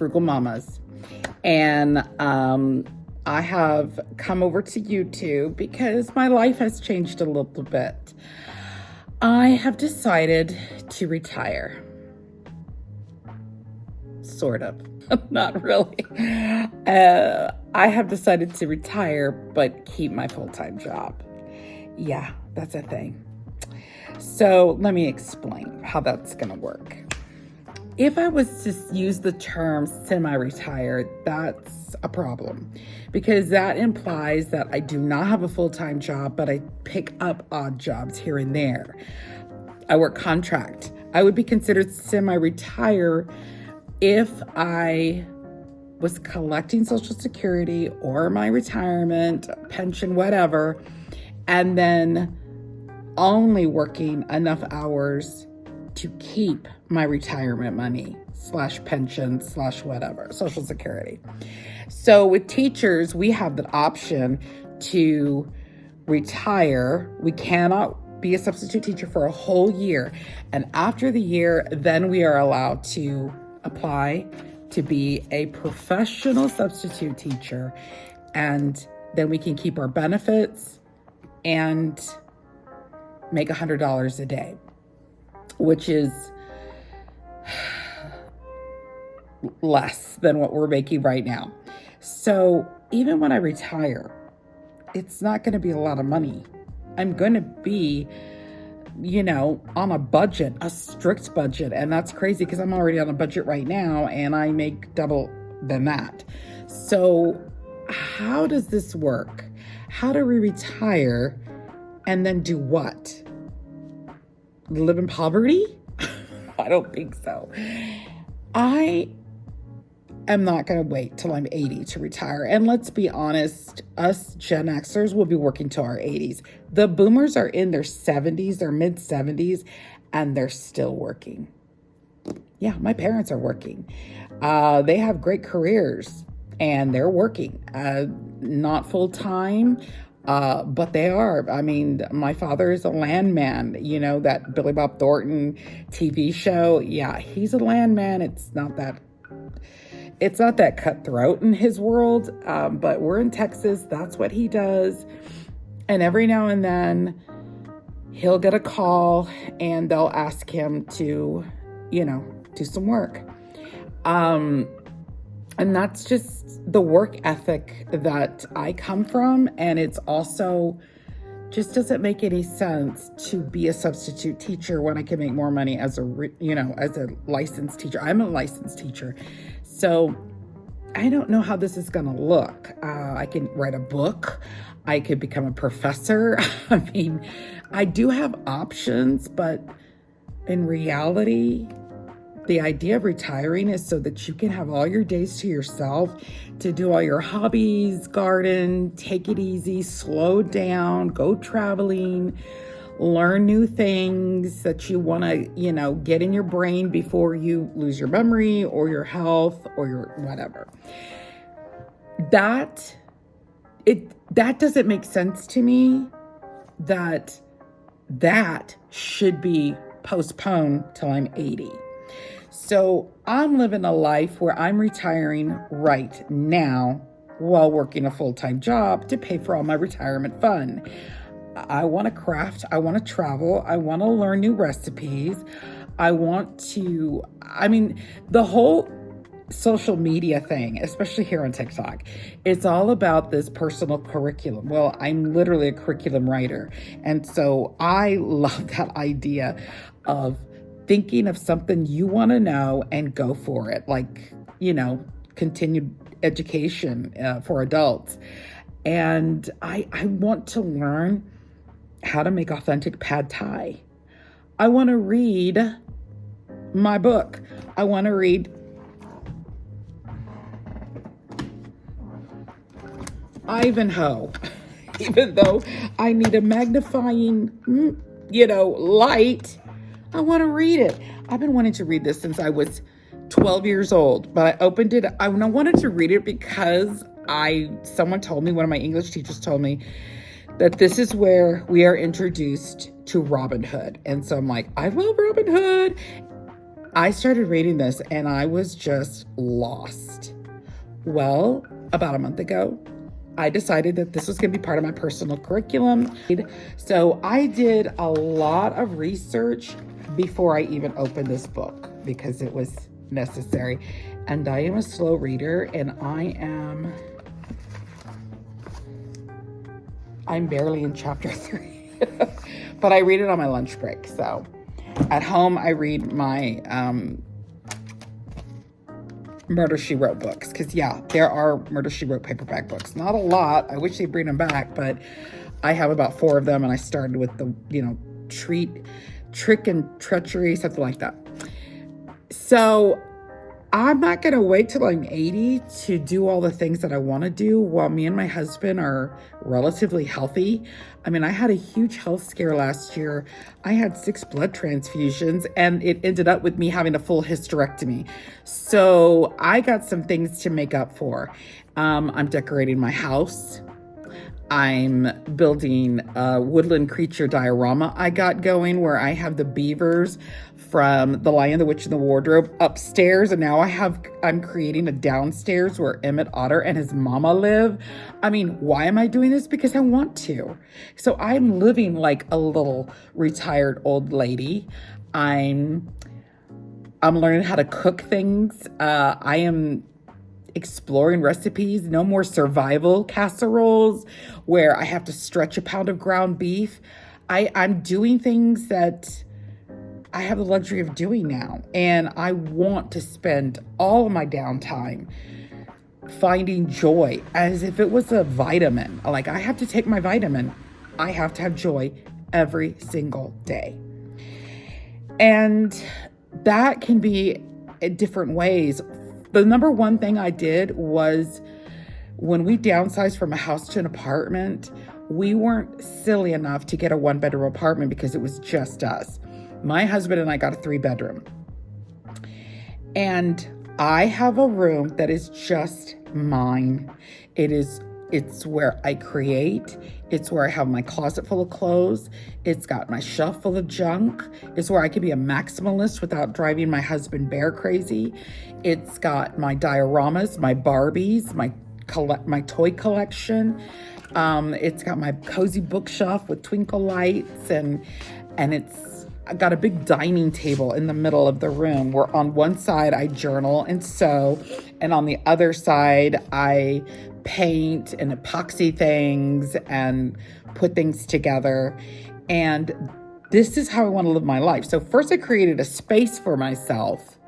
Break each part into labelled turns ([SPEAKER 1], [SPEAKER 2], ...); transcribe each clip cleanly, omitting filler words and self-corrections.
[SPEAKER 1] Frugal Mamas. And I have come over to YouTube because my life has changed a little bit. I have decided to retire. Sort of. Not really. I have decided to retire, but keep my full-time job. Yeah, that's a thing. So let me explain how that's going to work. If I was to use the term semi-retired, that's a problem because that implies that I do not have a full-time job, but I pick up odd jobs here and there. I work contract. I would be considered semi-retired if I was collecting Social Security or my retirement, pension, whatever, and then only working enough hours to keep my retirement money / pension / whatever, Social Security. So with teachers, we have the option to retire. We cannot be a substitute teacher for a whole year. And after the year, then we are allowed to apply to be a professional substitute teacher. And then we can keep our benefits and make $100 a day, which is less than what we're making right now. So even when I retire, it's not going to be a lot of money. I'm going to be, on a budget, a strict budget. And that's crazy because I'm already on a budget right now and I make double than that. So how does this work? How do we retire and then do what? Live in poverty? I don't think so. I am not going to wait till I'm 80 to retire. And let's be honest, us Gen Xers will be working till our 80s. The boomers are in their 70s, their mid 70s, and they're still working. Yeah, my parents are working. They have great careers and they're working. Not full time. But they are. I mean, my father is a landman, that Billy Bob Thornton TV show. Yeah, he's a landman. It's not that cutthroat in his world. But we're in Texas. That's what he does. And every now and then he'll get a call and they'll ask him to, do some work. And that's just the work ethic that I come from. And it's also just doesn't make any sense to be a substitute teacher when I can make more money as a licensed teacher. I'm a licensed teacher. So I don't know how this is going to look. I can write a book. I could become a professor. I mean, I do have options, but in reality, the idea of retiring is so that you can have all your days to yourself, to do all your hobbies, garden, take it easy, slow down, go traveling, learn new things that you want to, get in your brain before you lose your memory or your health or your whatever. That doesn't make sense to me that should be postponed till I'm 80. So I'm living a life where I'm retiring right now while working a full-time job to pay for all my retirement fund. I want to craft. I want to travel. I want to learn new recipes. The whole social media thing, especially here on TikTok, it's all about this personal curriculum. Well, I'm literally a curriculum writer. And so I love that idea of thinking of something you want to know and go for it, like, continued education for adults. And I want to learn how to make authentic pad thai. I want to read my book. I want to read Ivanhoe, even though I need a magnifying, light. I want to read it. I've been wanting to read this since I was 12 years old, but I opened it. I wanted to read it because someone told me, one of my English teachers told me that this is where we are introduced to Robin Hood. And so I'm like, I love Robin Hood. I started reading this and I was just lost. Well, about a month ago, I decided that this was going to be part of my personal curriculum. So I did a lot of research before I even opened this book because it was necessary. And I am a slow reader, and I'm barely in chapter 3, but I read it on my lunch break. So at home, I read my Murder, She Wrote books. Because, yeah, there are Murder, She Wrote paperback books. Not a lot. I wish they'd bring them back, but I have about 4 of them, and I started with the, Trick and Treachery, something like that. So I'm not going to wait till I'm 80 to do all the things that I want to do while me and my husband are relatively healthy. I mean, I had a huge health scare last year. I had 6 blood transfusions, and it ended up with me having a full hysterectomy. So I got some things to make up for. I'm decorating my house. I'm building a woodland creature diorama I got going where I have the beavers from The Lion, the Witch, and the Wardrobe upstairs, and now I'm creating a downstairs where Emmett Otter and his mama live. I mean, why am I doing this? Because I want to. So I'm living like a little retired old lady. I'm learning how to cook things. I am exploring recipes. No more survival casseroles where I have to stretch a pound of ground beef. I'm doing things that I have the luxury of doing now. And I want to spend all of my downtime finding joy as if it was a vitamin. Like, I have to take my vitamin. I have to have joy every single day. And that can be in different ways. The number one thing I did was when we downsized from a house to an apartment, we weren't silly enough to get a 1-bedroom apartment because it was just us. My husband and I got a 3-bedroom. And I have a room that is just mine. It's where I create. It's where I have my closet full of clothes. It's got my shelf full of junk. It's where I can be a maximalist without driving my husband bear crazy. It's got my dioramas, my Barbies, my toy collection. It's got my cozy bookshelf with twinkle lights, and I got a big dining table in the middle of the room where on one side I journal and sew, and on the other side I paint and epoxy things and put things together. And this is how I want to live my life. So first I created a space for myself.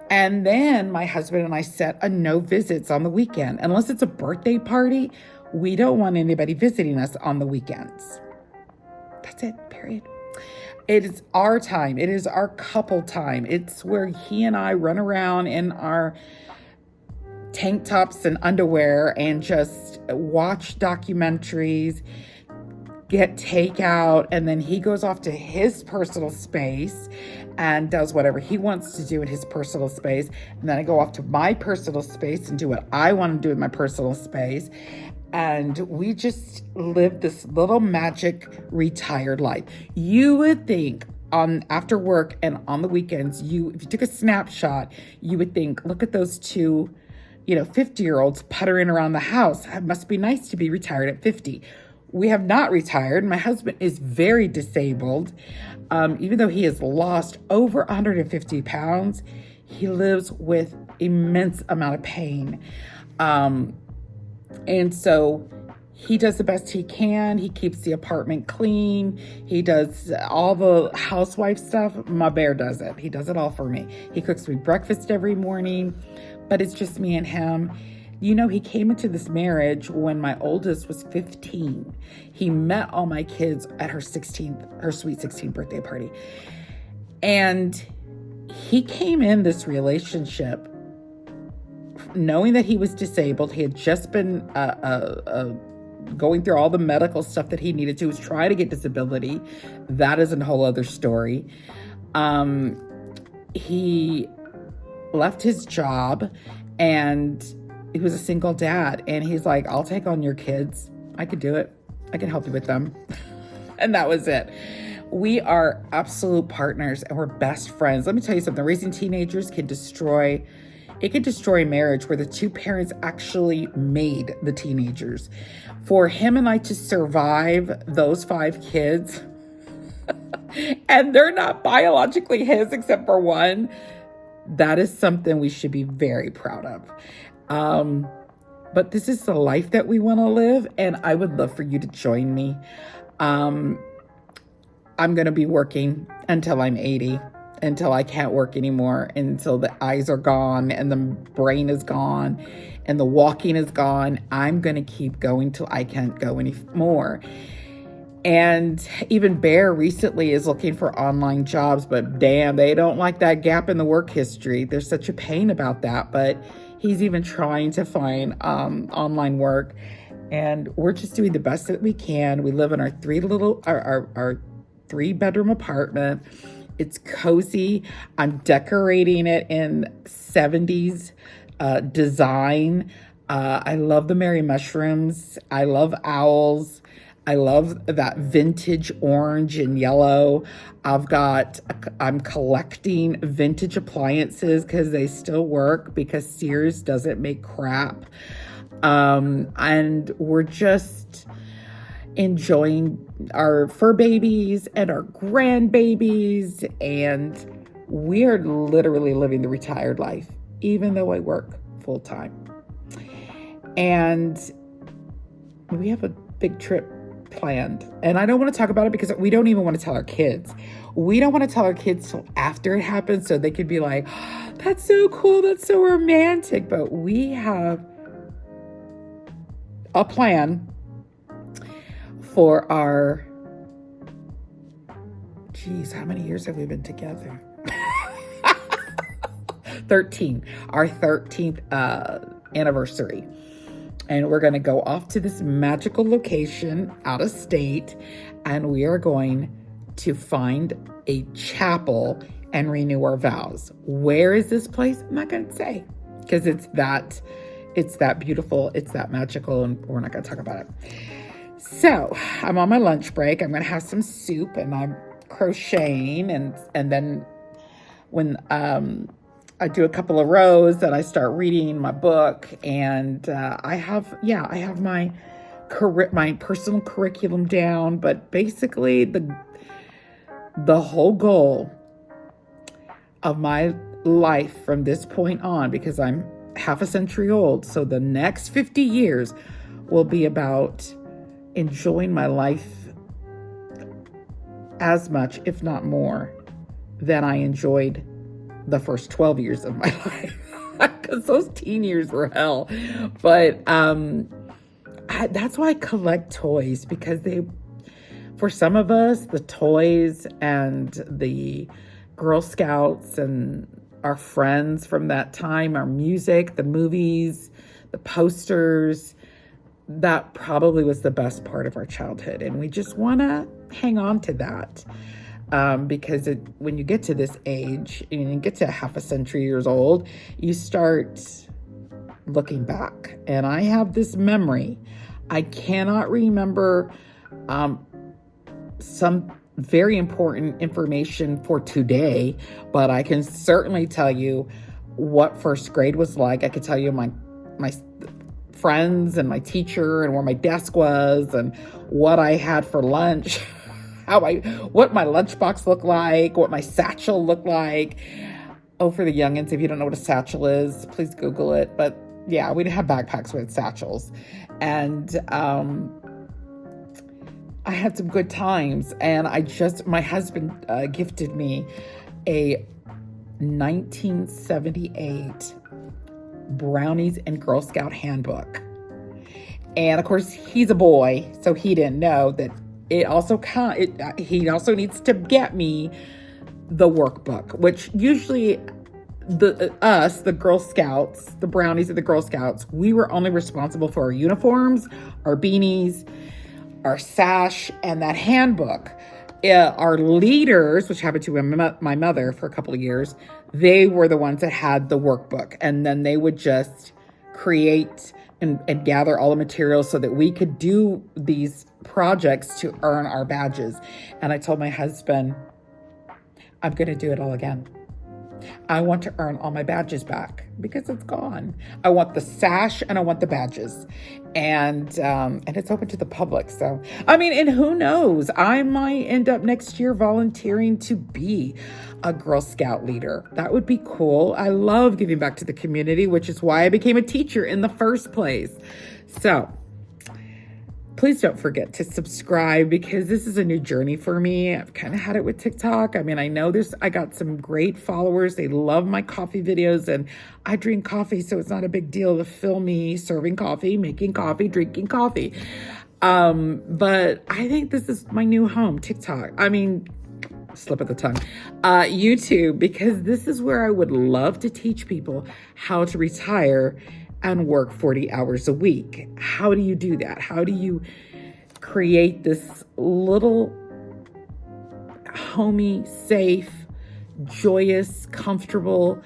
[SPEAKER 1] And then my husband and I set a no visits on the weekend. Unless it's a birthday party, we don't want anybody visiting us on the weekends. That's it, period. It is our time. It is our couple time. It's where he and I run around in our tank tops and underwear and just watch documentaries, get takeout, and then he goes off to his personal space and does whatever he wants to do in his personal space. And then I go off to my personal space and do what I want to do in my personal space. And we just live this little magic retired life. You would think after work and on the weekends, if you took a snapshot, you would think, look at those two 50-year-olds puttering around the house. It must be nice to be retired at 50. We have not retired. My husband is very disabled. Even though he has lost over 150 pounds, he lives with immense amount of pain. And so he does the best he can. He keeps the apartment clean. He does all the housewife stuff. My bear does it. He does it all for me. He cooks me breakfast every morning, but it's just me and him. He came into this marriage when my oldest was 15. He met all my kids at her sweet 16th birthday party. And he came in this relationship knowing that he was disabled. He had just been going through all the medical stuff that he needed to. He was trying to get disability. That is a whole other story. He left his job, and he was a single dad. And he's like, I'll take on your kids. I could do it. I can help you with them. And that was it. We are absolute partners and we're best friends. Let me tell you something. Raising teenagers can destroy marriage where the two parents actually made the teenagers. For him and I to survive those 5 kids, and they're not biologically his except for one, that is something we should be very proud of. But this is the life that we want to live, and I would love for you to join me. I'm going to be working until I'm 80, until I can't work anymore, until the eyes are gone and the brain is gone and the walking is gone. I'm going to keep going till I can't go anymore. And even Bear recently is looking for online jobs, but damn, they don't like that gap in the work history. There's such a pain about that, but he's even trying to find online work. And we're just doing the best that we can. We live in our 3-bedroom apartment. It's cozy. I'm decorating it in 70s design. I love the Merry Mushrooms. I love owls. I love that vintage orange and yellow. I'm collecting vintage appliances because they still work, because Sears doesn't make crap. And we're just enjoying our fur babies and our grandbabies. And we are literally living the retired life, even though I work full time. And we have a big trip planned. And I don't want to talk about it because we don't even want to tell our kids. We don't want to tell our kids till after it happens so they could be like, oh, that's so cool, that's so romantic. But we have a plan for our, how many years have we been together? 13, our 13th anniversary. And we're going to go off to this magical location out of state, and we are going to find a chapel and renew our vows. Where is this place? I'm not going to say, because it's that beautiful, it's that magical, and we're not going to talk about it. So I'm on my lunch break. I'm going to have some soup, and I'm crocheting, and then when I do a couple of rows, then I start reading my book, and I have my personal curriculum down. But basically, the whole goal of my life from this point on, because I'm half a century old, so the next 50 years will be about enjoying my life as much, if not more, than I enjoyed the first 12 years of my life, because those teen years were hell. But that's why I collect toys, because for some of us, the toys and the Girl Scouts and our friends from that time, our music, the movies, the posters, that probably was the best part of our childhood. And we just want to hang on to that. Because when you get to this age, and you get to half a century years old, you start looking back. And I have this memory. I cannot remember some very important information for today, but I can certainly tell you what first grade was like. I could tell you my friends and my teacher and where my desk was and what I had for lunch. What my lunchbox looked like, what my satchel looked like. Oh, for the youngins, if you don't know what a satchel is, please Google it. But yeah, we'd have backpacks with satchels. And I had some good times. And my husband gifted me a 1978 Brownies and Girl Scout handbook. And of course, he's a boy, so he didn't know that he also needs to get me the workbook, which usually the Girl Scouts, the Brownies and the Girl Scouts, we were only responsible for our uniforms, our beanies, our sash, and that handbook. Our leaders, which happened to be my mother for a couple of years, they were the ones that had the workbook, and then they would just create and gather all the materials so that we could do these projects to earn our badges. And I told my husband, I'm going to do it all again. I want to earn all my badges back because it's gone. I want the sash and I want the badges, and it's open to the public. So, I mean, and who knows? I might end up next year volunteering to be a Girl Scout leader. That would be cool. I love giving back to the community, which is why I became a teacher in the first place. So, please don't forget to subscribe because this is a new journey for me. I've kind of had it with TikTok. I mean, I know I got some great followers. They love my coffee videos, and I drink coffee, so it's not a big deal to film me serving coffee, making coffee, drinking coffee. But I think this is my new home, TikTok. I mean, slip of the tongue, YouTube, because this is where I would love to teach people how to retire and work 40 hours a week. How do you do that? How do you create this little homey, safe, joyous, comfortable,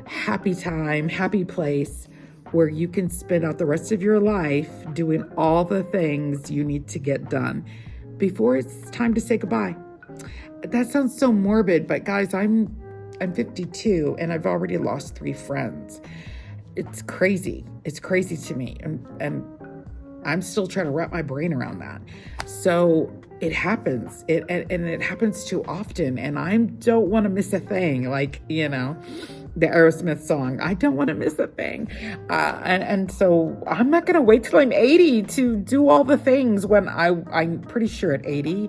[SPEAKER 1] happy time, happy place where you can spend out the rest of your life doing all the things you need to get done before it's time to say goodbye? That sounds so morbid, but guys, I'm 52 and I've already lost 3 friends. It's crazy. It's crazy to me. And I'm still trying to wrap my brain around that. So it happens. And it happens too often. And I don't want to miss a thing. Like, the Aerosmith song, I don't want to miss a thing. And so I'm not going to wait till I'm 80 to do all the things when I'm pretty sure at 80,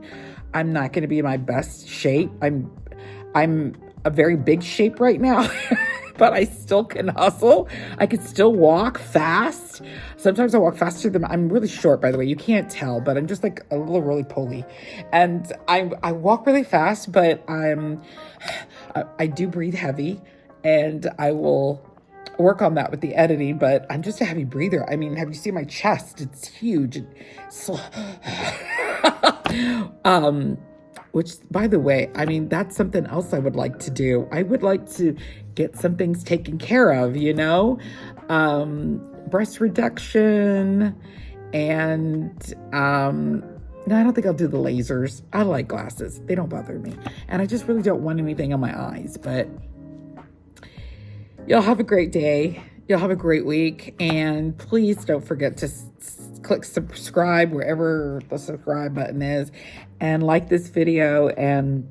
[SPEAKER 1] I'm not going to be in my best shape. I'm a very big shape right now. But I still can hustle. I can still walk fast. Sometimes I walk faster than I'm really short, by the way. You can't tell, but I'm just like a little roly-poly. And I walk really fast, but I do breathe heavy, and I will work on that with the editing, but I'm just a heavy breather. I mean, have you seen my chest? It's huge. Which, by the way, I mean, that's something else I would like to do. I would like to get some things taken care of, breast reduction, and no, I don't think I'll do the lasers. I like glasses. They don't bother me. And I just really don't want anything on my eyes, but y'all have a great day. Y'all have a great week. And please don't forget to click subscribe wherever the subscribe button is, and like this video and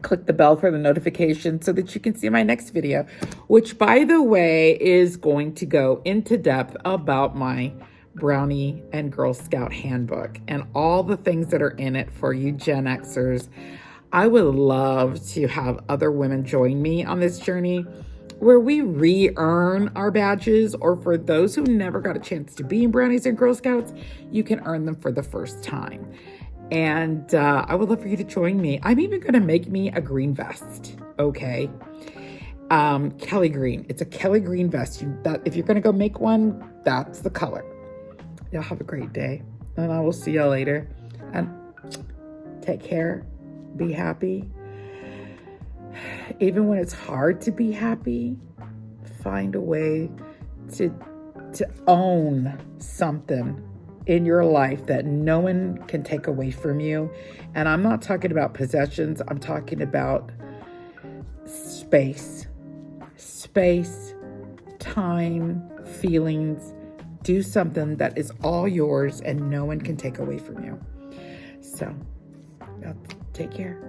[SPEAKER 1] click the bell for the notification so that you can see my next video, which, by the way, is going to go into depth about my Brownie and Girl Scout handbook and all the things that are in it for you Gen Xers. I would love to have other women join me on this journey where we re-earn our badges, or for those who never got a chance to be in Brownies and Girl Scouts, you can earn them for the first time. And I would love for you to join me. I'm even going to make me a green vest, okay? Kelly green. It's a Kelly green vest. If you're going to go make one, that's the color. Y'all have a great day, and I will see y'all later. And take care. Be happy. Even when it's hard to be happy, find a way to own something in your life that no one can take away from you. And I'm not talking about possessions. I'm talking about space, time, feelings. Do something that is all yours and no one can take away from you. So, take care.